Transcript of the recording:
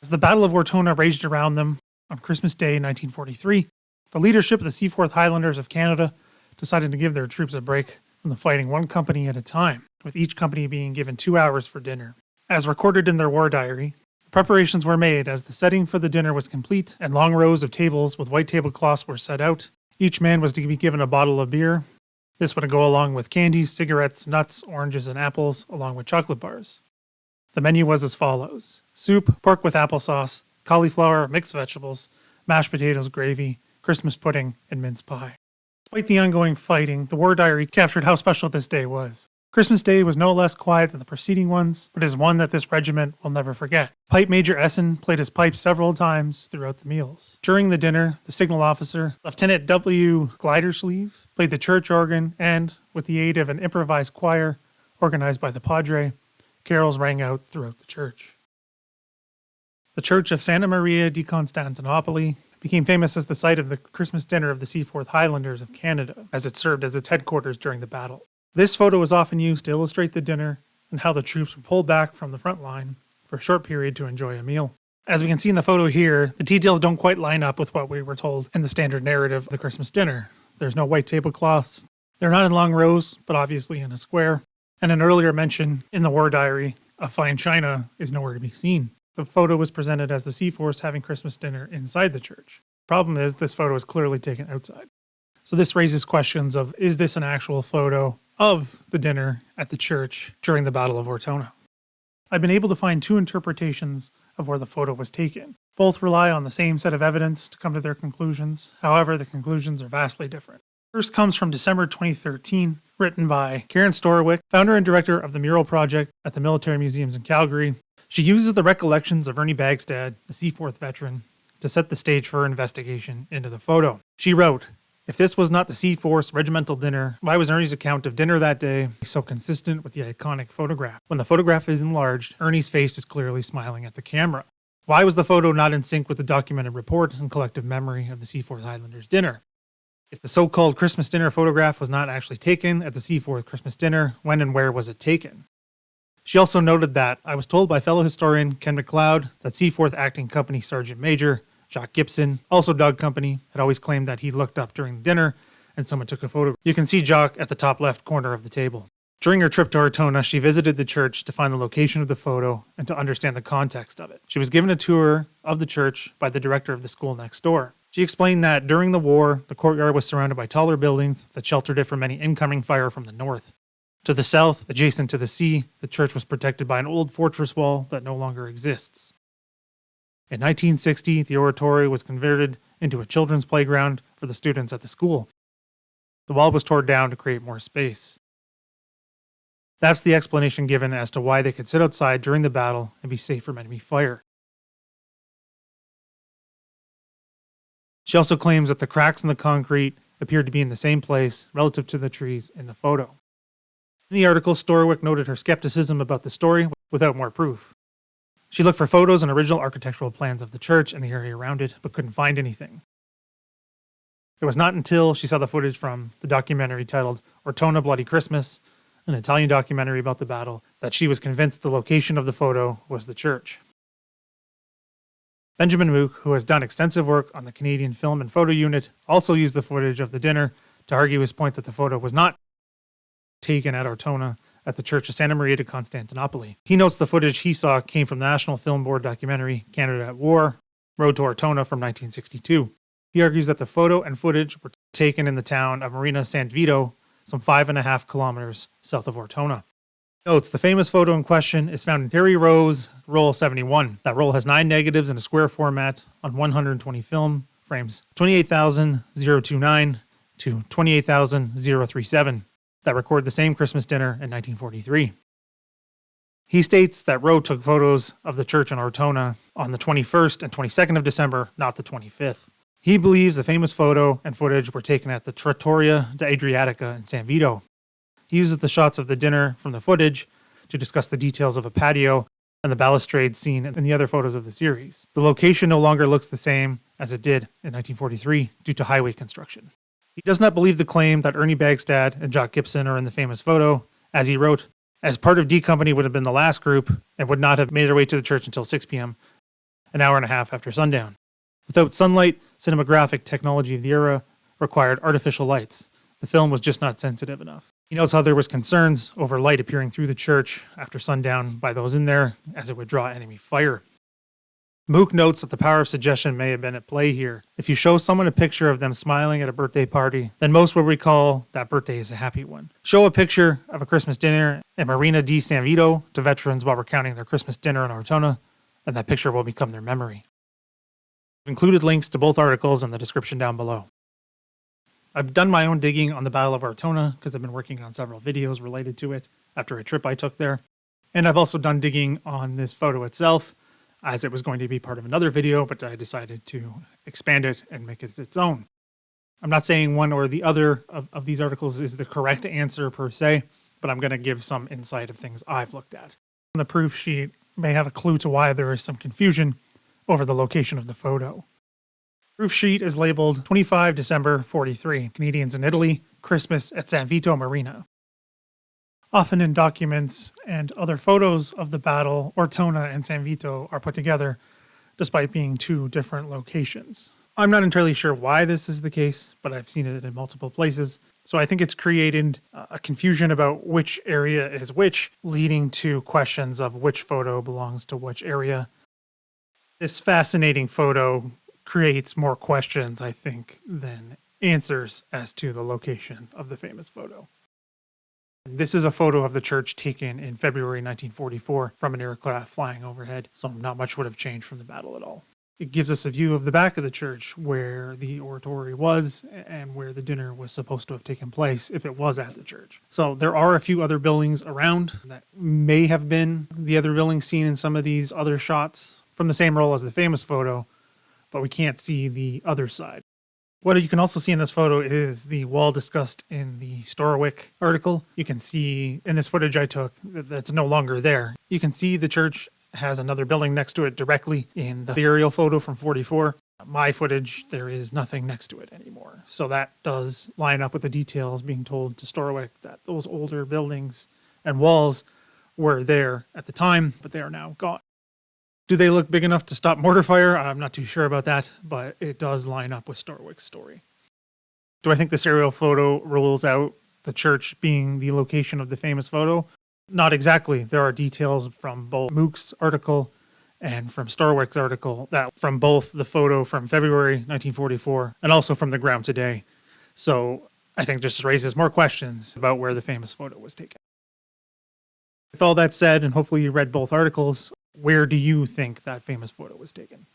As the Battle of Ortona raged around them on Christmas Day 1943, the leadership of the Seaforth Highlanders of Canada decided to give their troops a break from the fighting one company at a time, with each company being given 2 hours for dinner. As recorded in their war diary, preparations were made as the setting for the dinner was complete and long rows of tables with white tablecloths were set out. Each man was to be given a bottle of beer. This would go along with candies, cigarettes, nuts, oranges, and apples, along with chocolate bars. The menu was as follows: soup, pork with applesauce, cauliflower, mixed vegetables, mashed potatoes, gravy, Christmas pudding, and mince pie. Despite the ongoing fighting, the war diary captured how special this day was. Christmas Day was no less quiet than the preceding ones, but is one that this regiment will never forget. Pipe Major Essen played his pipe several times throughout the meals. During the dinner, the signal officer, Lieutenant W. Glidersleeve, played the church organ, and, with the aid of an improvised choir organized by the Padre, carols rang out throughout the church. The church of Santa Maria di Constantinopoli became famous as the site of the Christmas dinner of the Seaforth Highlanders of Canada, as it served as its headquarters during the battle. This photo was often used to illustrate the dinner and how the troops were pulled back from the front line for a short period to enjoy a meal. As we can see in the photo here, the details don't quite line up with what we were told in the standard narrative of the Christmas dinner. There's no white tablecloths. They're not in long rows, but obviously in a square. And an earlier mention in the war diary of fine china is nowhere to be seen. The photo was presented as the Seaforths having Christmas dinner inside the church. Problem is, this photo is clearly taken outside. So this raises questions of, is this an actual photo of the dinner at the church during the Battle of Ortona? I've been able to find two interpretations of where the photo was taken. Both rely on the same set of evidence to come to their conclusions. However, the conclusions are vastly different. First comes from December 2013, written by Karen Storwick, founder and director of the Mural Project at the Military Museums in Calgary. She uses the recollections of Ernie Bagstad, a Seaforth veteran, to set the stage for her investigation into the photo. She wrote, "If this was not the Seaforths regimental dinner, why was Ernie's account of dinner that day so consistent with the iconic photograph? When the photograph is enlarged, Ernie's face is clearly smiling at the camera. Why was the photo not in sync with the documented report and collective memory of the Seaforth Highlanders dinner? If the so-called Christmas dinner photograph was not actually taken at the Seaforth Christmas dinner, when and where was it taken?" She also noted that, "I was told by fellow historian Ken McLeod that Seaforth Acting Company Sergeant Major Jacques Gibson, also Dog Company, had always claimed that he looked up during dinner and someone took a photo. You can see Jacques at the top left corner of the table." During her trip to Ortona, she visited the church to find the location of the photo and to understand the context of it. She was given a tour of the church by the director of the school next door. She explained that during the war, the courtyard was surrounded by taller buildings that sheltered it from any incoming fire from the north. To the south, adjacent to the sea, the church was protected by an old fortress wall that no longer exists. In 1960, the oratory was converted into a children's playground for the students at the school. The wall was torn down to create more space. That's the explanation given as to why they could sit outside during the battle and be safe from enemy fire. She also claims that the cracks in the concrete appeared to be in the same place relative to the trees in the photo. In the article, Storwick noted her skepticism about the story without more proof. She looked for photos and original architectural plans of the church and the area around it, but couldn't find anything. It was not until she saw the footage from the documentary titled Ortona Bloody Christmas, an Italian documentary about the battle, that she was convinced the location of the photo was the church. Benjamin Moogk, who has done extensive work on the Canadian Film and Photo Unit, also used the footage of the dinner to argue his point that the photo was not taken at Ortona at the Church of Santa Maria di Constantinopoli. He notes the footage he saw came from the National Film Board documentary Canada at War, Road to Ortona from 1962. He argues that the photo and footage were taken in the town of Marina San Vito, some 5.5 kilometers south of Ortona. Notes, the famous photo in question is found in Terry Rowe's Roll 71. That roll has 9 negatives in a square format on 120 film frames, 28,029 to 28,037, that record the same Christmas dinner in 1943. He states that Rowe took photos of the church in Ortona on the 21st and 22nd of December, not the 25th. He believes the famous photo and footage were taken at the Trattoria d'Adriatica in San Vito. He uses the shots of the dinner from the footage to discuss the details of a patio and the balustrade seen in the other photos of the series. The location no longer looks the same as it did in 1943 due to highway construction. He does not believe the claim that Ernie Bagstad and Jock Gibson are in the famous photo, as he wrote, "As part of D Company would have been the last group and would not have made their way to the church until 6 p.m., an hour and a half after sundown. Without sunlight, cinematographic technology of the era required artificial lights. The film was just not sensitive enough. He notes how there was concerns over light appearing through the church after sundown by those in there, as it would draw enemy fire. Moogk notes that the power of suggestion may have been at play here. If you show someone a picture of them smiling at a birthday party, then most will recall that birthday is a happy one. Show a picture of a Christmas dinner in Marina di San Vito to veterans while recounting their Christmas dinner in Ortona, and that picture will become their memory. I've included links to both articles in the description down below. I've done my own digging on the Battle of Ortona because I've been working on several videos related to it after a trip I took there. And I've also done digging on this photo itself, as it was going to be part of another video, but I decided to expand it and make it its own. I'm not saying one or the other of these articles is the correct answer per se, but I'm going to give some insight of things I've looked at. The proof sheet may have a clue to why there is some confusion over the location of the photo. Proof sheet is labeled 25 December 43, Canadians in Italy, Christmas at San Vito Marina. Often in documents and other photos of the battle, Ortona and San Vito are put together, despite being two different locations. I'm not entirely sure why this is the case, but I've seen it in multiple places. So I think it's created a confusion about which area is which, leading to questions of which photo belongs to which area. This fascinating photo creates more questions, I think, than answers as to the location of the famous photo. This is a photo of the church taken in February 1944 from an aircraft flying overhead, so not much would have changed from the battle at all. It gives us a view of the back of the church where the oratory was and where the dinner was supposed to have taken place if it was at the church. So there are a few other buildings around that may have been the other buildings seen in some of these other shots from the same roll as the famous photo, but we can't see the other side. What you can also see in this photo is the wall discussed in the Storwick article. You can see in this footage I took that's no longer there. You can see the church has another building next to it directly in the aerial photo from 44. My footage, there is nothing next to it anymore. So that does line up with the details being told to Storwick that those older buildings and walls were there at the time, but they are now gone. Do they look big enough to stop mortar fire? I'm not too sure about that, but it does line up with Storwick's story. Do I think this aerial photo rules out the church being the location of the famous photo? Not exactly. There are details from both Mookk's article and from Storwick's article that from both the photo from February 1944 and also from the ground today. So I think just raises more questions about where the famous photo was taken. With all that said, and hopefully you read both articles, where do you think that famous photo was taken?